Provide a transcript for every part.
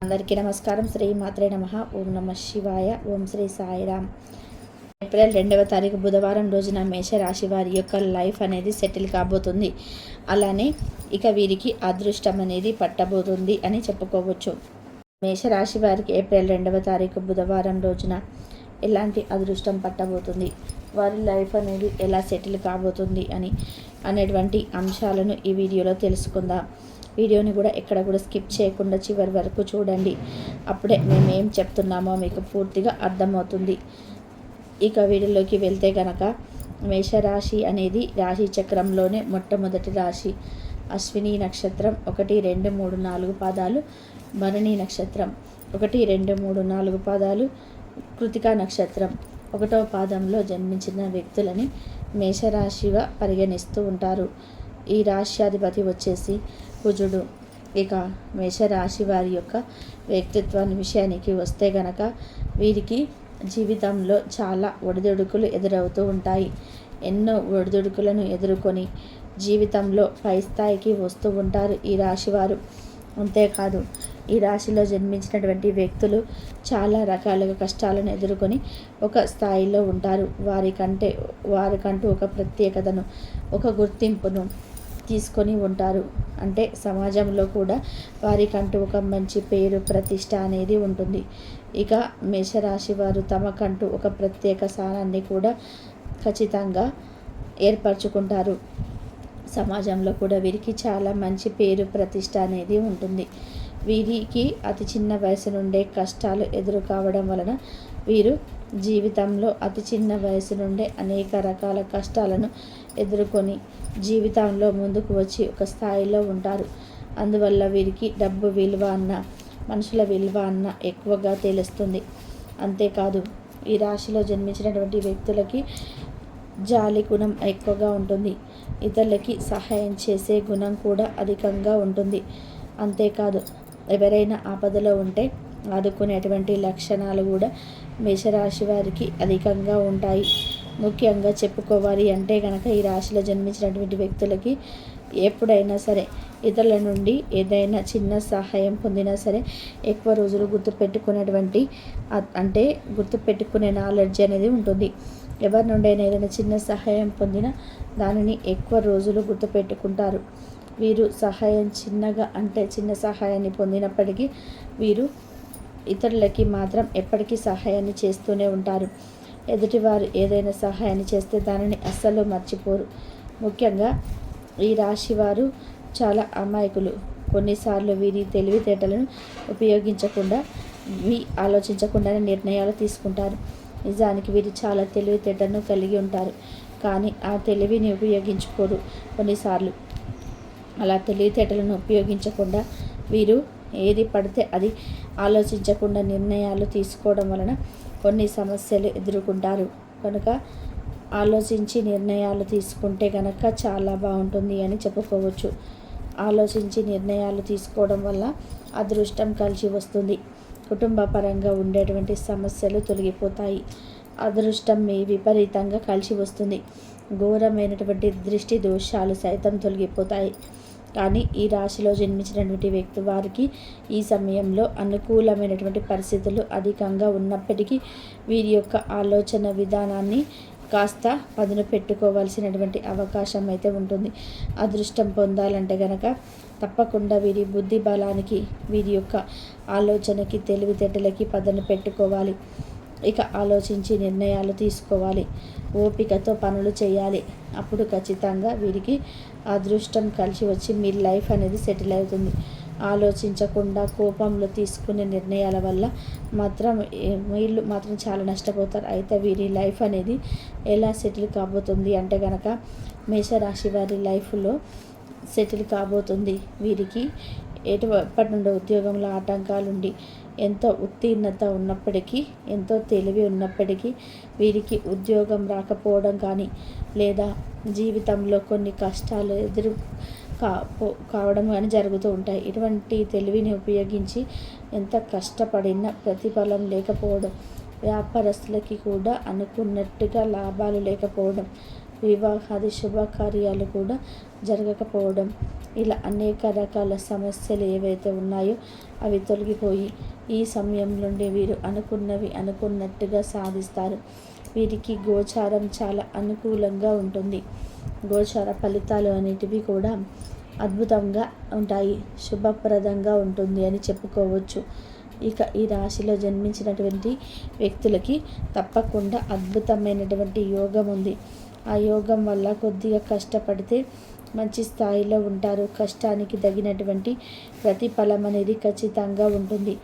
అందరికీ నమస్కారం. శ్రీ మాత్రే నమః. ఓం నమ శివాయ. ఓం శ్రీ సాయిరామ్. ఏప్రిల్ 2వ తారీఖు బుధవారం రోజున మేషరాశి వారి యొక్క లైఫ్ అనేది సెటిల్ కాబోతుంది. అలానే ఇక వీరికి అదృష్టం అనేది పట్టబోతుంది అని చెప్పుకోవచ్చు. మేషరాశి వారికి ఏప్రిల్ 2వ తారీఖు బుధవారం రోజున ఎలాంటి అదృష్టం పట్టబోతుంది, వారి లైఫ్ అనేది ఎలా సెటిల్ కాబోతుంది అనేటువంటి అంశాలను ఈ వీడియోలో తెలుసుకుందాం. వీడియోని కూడా ఎక్కడ కూడా స్కిప్ చేయకుండా చివరి వరకు చూడండి. అప్పుడే మేము ఏం చెప్తున్నామో మీకు పూర్తిగా అర్థమవుతుంది. ఇక వీడియోలోకి వెళ్తే కనుక మేషరాశి అనేది రాశి చక్రంలోనే మొట్టమొదటి రాశి. అశ్విని నక్షత్రం 1, 2, 3, 4 పాదాలు, భరణి నక్షత్రం 1, 2, 3, 4 పాదాలు, కృతికా నక్షత్రం 1వ పాదంలో జన్మించిన వ్యక్తులని మేషరాశిగా పరిగణిస్తూ ఉంటారు. ఈ రాశ్యాధిపతి వచ్చేసి కుజుడు. ఇక మేషరాశి వారి యొక్క వ్యక్తిత్వాన్ని విషయానికి వస్తే గనక వీరికి జీవితంలో చాలా ఒడిదుడుకులు ఎదురవుతూ ఉంటాయి. ఎన్నో ఒడిదుడుకులను ఎదుర్కొని జీవితంలో పై స్థాయికి వస్తూ ఉంటారు ఈ రాశివారు. అంతేకాదు ఈ రాశిలో జన్మించినటువంటి వ్యక్తులు చాలా రకాలుగా కష్టాలను ఎదుర్కొని ఒక స్థాయిలో ఉంటారు. వారికంటూ ఒక ప్రత్యేకతను, ఒక గుర్తింపును తీసుకొని ఉంటారు. అంటే సమాజంలో కూడా వారికంటూ ఒక మంచి పేరు, ప్రతిష్ట అనేది ఉంటుంది. ఇక మేషరాశి వారు తమకంటూ ఒక ప్రత్యేక స్థానాన్ని కూడా ఖచ్చితంగా ఏర్పరచుకుంటారు. సమాజంలో కూడా వీరికి చాలా మంచి పేరు, ప్రతిష్ట అనేది ఉంటుంది. వీరికి అతి చిన్న వయసు నుండే కష్టాలు ఎదురు కావడం వలన వీరు జీవితంలో అతి చిన్న వయసు నుండే అనేక రకాల కష్టాలను ఎదుర్కొని జీవితంలో ముందుకు వచ్చి ఒక స్థాయిలో ఉంటారు. అందువల్ల వీరికి డబ్బు విలువ అన్న, మనుషుల విలువ అన్న ఎక్కువగా తెలుస్తుంది. అంతేకాదు ఈ రాశిలో జన్మించినటువంటి వ్యక్తులకి జాలి గుణం ఎక్కువగా ఉంటుంది. ఇతరులకి సహాయం చేసే గుణం కూడా అధికంగా ఉంటుంది. అంతేకాదు ఎవరైనా ఆపదలో ఉంటే ఆదుకునేటువంటి లక్షణాలు కూడా మేషరాశి వారికి అధికంగా ఉంటాయి. ముఖ్యంగా చెప్పుకోవాలి అంటే కనుక ఈ రాశిలో జన్మించినటువంటి వ్యక్తులకి ఎప్పుడైనా సరే ఇతరుల నుండి ఏదైనా చిన్న సహాయం పొందినా సరే ఎక్కువ రోజులు గుర్తుపెట్టుకునే నాలెడ్జ్ అనేది ఉంటుంది. ఎవరి నుండైనా ఏదైనా చిన్న సహాయం పొందినా దానిని ఎక్కువ రోజులు గుర్తుపెట్టుకుంటారు. వీరు చిన్న సహాయాన్ని పొందినప్పటికీ వీరు ఇతరులకి మాత్రం ఎప్పటికీ సహాయాన్ని చేస్తూనే ఉంటారు. ఎదుటివారు ఏదైనా సహాయాన్ని చేస్తే దానిని అస్సలు మర్చిపోరు. ముఖ్యంగా ఈ రాశి వారు చాలా అమాయకులు. కొన్నిసార్లు వీరి తెలివితేటలను ఆలోచించకుండానే నిర్ణయాలు తీసుకుంటారు. నిజానికి వీరు చాలా తెలివితేటలను కలిగి ఉంటారు, కానీ ఆ తెలివిని ఉపయోగించుకోరు. కొన్నిసార్లు అలా తెలివితేటలను ఉపయోగించకుండా వీరు ఏది పడితే అది ఆలోచించకుండా నిర్ణయాలు తీసుకోవడం వలన కొన్ని సమస్యలు ఎదుర్కొంటారు. కనుక ఆలోచించి నిర్ణయాలు తీసుకుంటే కనుక చాలా బాగుంటుంది అని చెప్పుకోవచ్చు. ఆలోచించి నిర్ణయాలు తీసుకోవడం వల్ల అదృష్టం కలిసి వస్తుంది. కుటుంబ పరంగా ఉండేటువంటి సమస్యలు తొలగిపోతాయి. అదృష్టం విపరీతంగా కలిసి వస్తుంది. ఘోరమైనటువంటి దృష్టి దోషాలు సైతం తొలగిపోతాయి. కానీ ఈ రాశిలో జన్మించినటువంటి వ్యక్తి వారికి ఈ సమయంలో అనుకూలమైనటువంటి పరిస్థితులు అధికంగా ఉన్నప్పటికీ వీరి యొక్క ఆలోచన విధానాన్ని కాస్త పదును పెట్టుకోవాల్సినటువంటి అవకాశం అయితే ఉంటుంది. అదృష్టం పొందాలంటే గనక తప్పకుండా వీరి బుద్ధి బలానికి, వీరి యొక్క ఆలోచనకి, తెలివితేటలకి పదును పెట్టుకోవాలి. ఇక ఆలోచించి నిర్ణయాలు తీసుకోవాలి. ఓపికతో పనులు చేయాలి. అప్పుడు ఖచ్చితంగా వీరికి అదృష్టం కలిసి వచ్చి మీ లైఫ్ అనేది సెటిల్ అవుతుంది. ఆలోచించకుండా కోపంలో తీసుకునే నిర్ణయాల వల్ల వీళ్ళు మాత్రం చాలా నష్టపోతారు. అయితే వీరి లైఫ్ అనేది ఎలా సెటిల్ కాబోతుంది అంటే కనుక మేషరాశి వారి లైఫ్లో సెటిల్ కాబోతుంది. వీరికి ఎప్పటి నుండో ఉద్యోగంలో ఆటంకాలుండి ఎంతో ఉత్తీర్ణత ఉన్నప్పటికీ, ఎంతో తెలివి ఉన్నప్పటికీ వీరికి ఉద్యోగం రాకపోవడం కానీ, లేదా జీవితంలో కొన్ని కష్టాలు కావడం కానీ జరుగుతూ ఉంటాయి. ఇటువంటి తెలివిని ఉపయోగించి ఎంత కష్టపడినా ప్రతిఫలం లేకపోవడం, వ్యాపారస్తులకి కూడా అనుకున్నట్టుగా లాభాలు లేకపోవడం, వివాహాది శుభకార్యాలు కూడా జరగకపోవడం, ఇలా అనేక రకాల సమస్యలు ఏవైతే ఉన్నాయో అవి తొలగిపోయి ఈ సమయం నుండి వీరు అనుకున్నవి అనుకున్నట్టుగా సాధిస్తారు. వీరికి గోచారం చాలా అనుకూలంగా ఉంటుంది. గోచార ఫలితాలు అనేటివి కూడా అద్భుతంగా ఉంటాయి, శుభప్రదంగా ఉంటుంది అని చెప్పుకోవచ్చు. ఇక ఈ రాశిలో జన్మించినటువంటి వ్యక్తులకి తప్పకుండా అద్భుతమైనటువంటి యోగం ఉంది. ఆ యోగం వల్ల కొద్దిగా కష్టపడితే మంచి స్థాయిలో ఉంటారు. కష్టానికి తగినటువంటి ప్రతిఫలం అనేది ఖచ్చితంగా ఉంటుంది.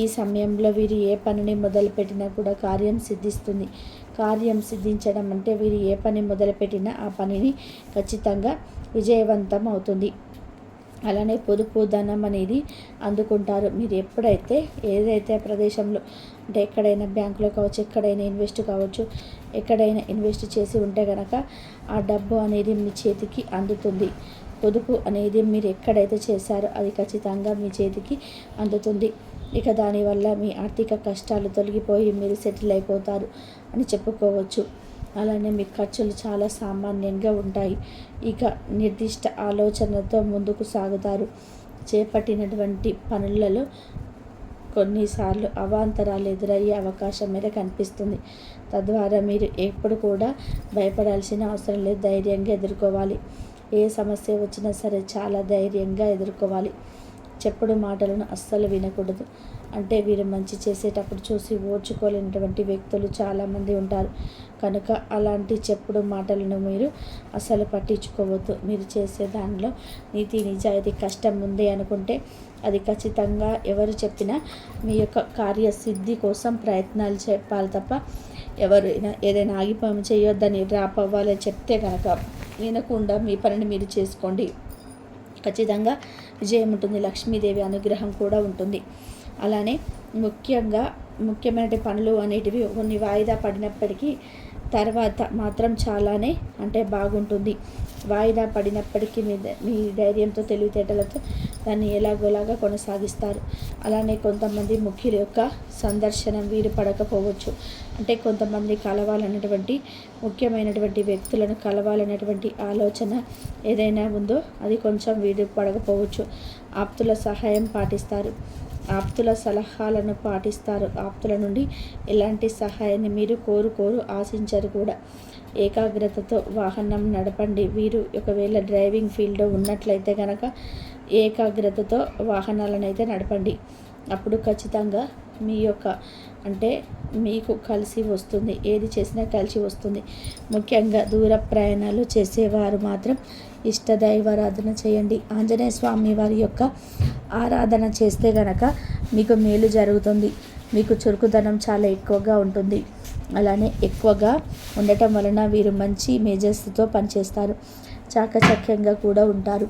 ఈ సమయంలో వీరు ఏ పనిని మొదలుపెట్టినా కూడా కార్యం సిద్ధిస్తుంది. కార్యం సిద్ధించడం అంటే వీరు ఏ పని మొదలుపెట్టినా ఆ పనిని ఖచ్చితంగా విజయవంతం అవుతుంది. అలానే పొదుపు ధనం అనేది అందుకుంటారు. మీరు ఎప్పుడైతే ఏదైతే ప్రదేశంలో అంటే ఎక్కడైనా బ్యాంకులో కావచ్చు, ఎక్కడైనా ఇన్వెస్ట్ కావచ్చు, ఎక్కడైనా ఇన్వెస్ట్ చేసి ఉంటే కనుక ఆ డబ్బు అనేది మీ చేతికి అందుతుంది. పొదుపు అనేది మీరు ఎక్కడైతే చేశారో అది ఖచ్చితంగా మీ చేతికి అందుతుంది. ఇక దానివల్ల మీ ఆర్థిక కష్టాలు తొలగిపోయి మీరు సెటిల్ అయిపోతారు అని చెప్పుకోవచ్చు. అలానే మీ ఖర్చులు చాలా సామాన్యంగా ఉంటాయి. ఇక నిర్దిష్ట ఆలోచనలతో ముందుకు సాగుతారు. చేపట్టినటువంటి పనులలో కొన్నిసార్లు అవాంతరాలు ఎదురయ్యే అవకాశం మీద కనిపిస్తుంది. తద్వారా మీరు ఎప్పుడు కూడా భయపడాల్సిన అవసరం లేదు, ధైర్యంగా ఎదుర్కోవాలి. ఏ సమస్య వచ్చినా సరే చాలా ధైర్యంగా ఎదుర్కోవాలి. చెప్పుడు మాటలను అస్సలు వినకూడదు. అంటే వీరు మంచి చేసేటప్పుడు చూసి ఓర్చుకోలేనటువంటి వ్యక్తులు చాలామంది ఉంటారు. కనుక అలాంటి చెప్పుడు మాటలను మీరు అస్సలు పట్టించుకోవద్దు. మీరు చేసే దానిలో నీతి నిజాయితీ కష్టం ఉంది అనుకుంటే అది ఖచ్చితంగా ఎవరు చెప్పినా మీ యొక్క కార్యసిద్ధి కోసం ప్రయత్నాలు చెప్పాలి తప్ప ఎవరైనా ఏదైనా ఆగిపోయి చేయొద్దని డ్రాప్ అవ్వాలని చెప్తే కనుక వినకుండా మీ పనిని మీరు చేసుకోండి. ఖచ్చితంగా విజయం ఉంటుంది. లక్ష్మీదేవి అనుగ్రహం కూడా ఉంటుంది. అలానే ముఖ్యమైన పనులు అనేటివి కొన్ని వాయిదా పడినప్పటికీ తర్వాత మాత్రం చాలానే అంటే బాగుంటుంది. వాయిదా పడినప్పటికీ మీ ధైర్యంతో తెలివితేటలతో దాన్ని ఎలాగోలాగా కొనసాగిస్తారు. అలానే కొంతమంది ముఖ్యుల యొక్క సందర్శనం వీలు పడకపోవచ్చు. అంటే కొంతమంది కలవాలన్నటువంటి ముఖ్యమైనటువంటి వ్యక్తులను కలవాలన్నటువంటి ఆలోచన ఏదైనా ఉందో అది కొంచెం వీలు పడకపోవచ్చు. ఆప్తుల సహాయం పాటిస్తారు, ఆప్తుల సలహాలను పాటిస్తారు. ఆప్తుల నుండి ఎలాంటి సహాయాన్ని మీరు కోరు ఆశించరు కూడా. ఏకాగ్రతతో వాహనం నడపండి. వీరు ఒకవేళ డ్రైవింగ్ ఫీల్డ్లో ఉన్నట్లయితే కనుక ఏకాగ్రతతో వాహనాలను అయితే నడపండి. అప్పుడు ఖచ్చితంగా మీ యొక్క అంటే మీకు కలిసి వస్తుంది. ఏది చేసినా కలిసి వస్తుంది. ముఖ్యంగా దూర ప్రయాణాలు చేసేవారు మాత్రం ఇష్టదైవారాధన చేయండి. ఆంజనేయ స్వామి వారి యొక్క ఆరాధన చేస్తే గనక మీకు మేలు జరుగుతుంది. మీకు చురుకుదనం చాలా ఎక్కువగా ఉంటుంది. అలానే ఎక్కువగా ఉండటం వలన వీరు మంచి మేజస్తో పనిచేస్తారు. చాకచక్యంగా కూడా ఉంటారు.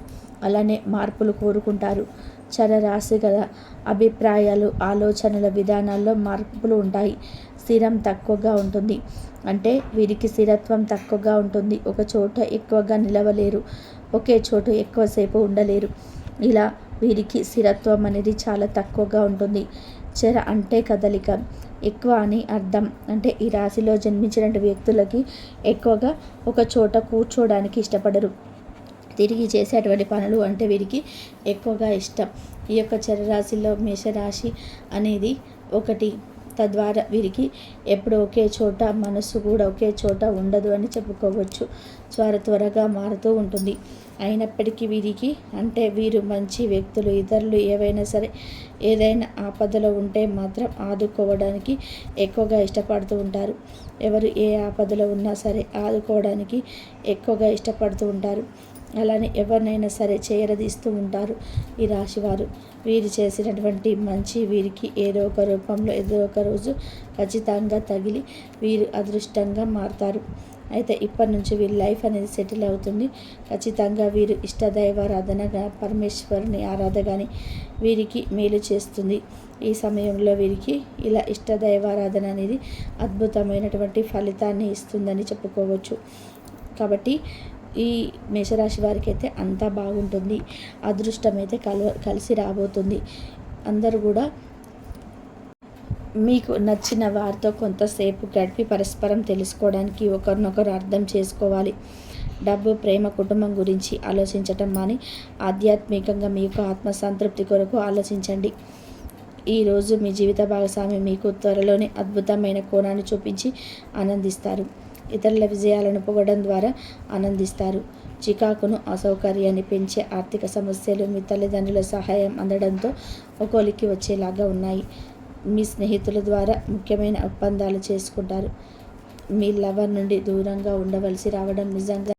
అలానే మార్పులు కోరుకుంటారు. చరరాశి గల అభిప్రాయాలు, ఆలోచనల విధానాల్లో మార్పులు ఉంటాయి. స్థిరం తక్కువగా ఉంటుంది. అంటే వీరికి స్థిరత్వం తక్కువగా ఉంటుంది. ఒక చోట ఎక్కువగా నిలవలేరు, ఒకే చోటు ఎక్కువసేపు ఉండలేరు. ఇలా వీరికి స్థిరత్వం అనేది చాలా తక్కువగా ఉంటుంది. చర అంటే కదలిక ఎక్కువ అని అర్థం. అంటే ఈ రాశిలో జన్మించిన వ్యక్తులకి ఎక్కువగా ఒక చోట కూర్చోవడానికి ఇష్టపడరు. తిరిగి చేసేటువంటి పనులు అంటే వీరికి ఎక్కువగా ఇష్టం. ఈ యొక్క చరరాశిలో మేషరాశి అనేది ఒకటి. తద్వారా వీరికి ఎప్పుడు ఒకే చోట మనసు కూడా ఒకే చోట ఉండదు అని చెప్పుకోవచ్చు. త్వరగా మారుతూ ఉంటుంది. అయినప్పటికీ వీరికి అంటే వీరు మంచి వ్యక్తులు. ఇతరులు ఏవైనా సరే ఏదైనా ఆపదలో ఉంటే మాత్రం ఆదుకోవడానికి ఎక్కువగా ఇష్టపడుతూ ఉంటారు. ఎవరు ఏ ఆపదలో ఉన్నా సరే ఆదుకోవడానికి ఎక్కువగా ఇష్టపడుతూ ఉంటారు. అలానే ఎవరినైనా సరే చేరదీస్తూ ఉంటారు ఈ రాశివారు. వీరు చేసినటువంటి మంచి వీరికి ఏదో ఒక రూపంలో ఏదో ఒక రోజు ఖచ్చితంగా తగిలి వీరు అదృష్టంగా మారుతారు. అయితే ఇప్పటి నుంచి వీరి లైఫ్ అనేది సెటిల్ అవుతుంది. ఖచ్చితంగా వీరు ఇష్టదైవారాధనగా పరమేశ్వరుని ఆరాధనగాని వీరికి మేలు చేస్తుంది. ఈ సమయంలో వీరికి ఇలా ఇష్టదైవారాధన అనేది అద్భుతమైనటువంటి ఫలితాన్ని ఇస్తుందని చెప్పుకోవచ్చు. కాబట్టి ఈ మేషరాశి వారికి అయితే అంతా బాగుంటుంది. అదృష్టం అయితే కలిసి రాబోతుంది. అందరూ కూడా మీకు నచ్చిన వారితో కొంతసేపు గడిపి పరస్పరం తెలుసుకోవడానికి ఒకరినొకరు అర్థం చేసుకోవాలి. డబ్బు, ప్రేమ, కుటుంబం గురించి ఆలోచించటం మాని ఆధ్యాత్మికంగా మీ యొక్క ఆత్మసంతృప్తి కొరకు ఆలోచించండి. ఈరోజు మీ జీవిత భాగస్వామి మీకు త్వరలోనే అద్భుతమైన కోణాన్ని చూపించి ఆనందిస్తారు. ఇతరుల విజయాలను పొగడం ద్వారా ఆనందిస్తారు. చికాకును, అసౌకర్యాన్ని పెంచే ఆర్థిక సమస్యలు మీ తల్లిదండ్రుల సహాయం అందడంతో ఒక్కోలికి వచ్చేలాగా ఉన్నాయి. మీ స్నేహితుల ద్వారా ముఖ్యమైన ఒప్పందాలు చేసుకుంటారు. మీ లవర్ నుండి దూరంగా ఉండవలసి రావడం నిజంగా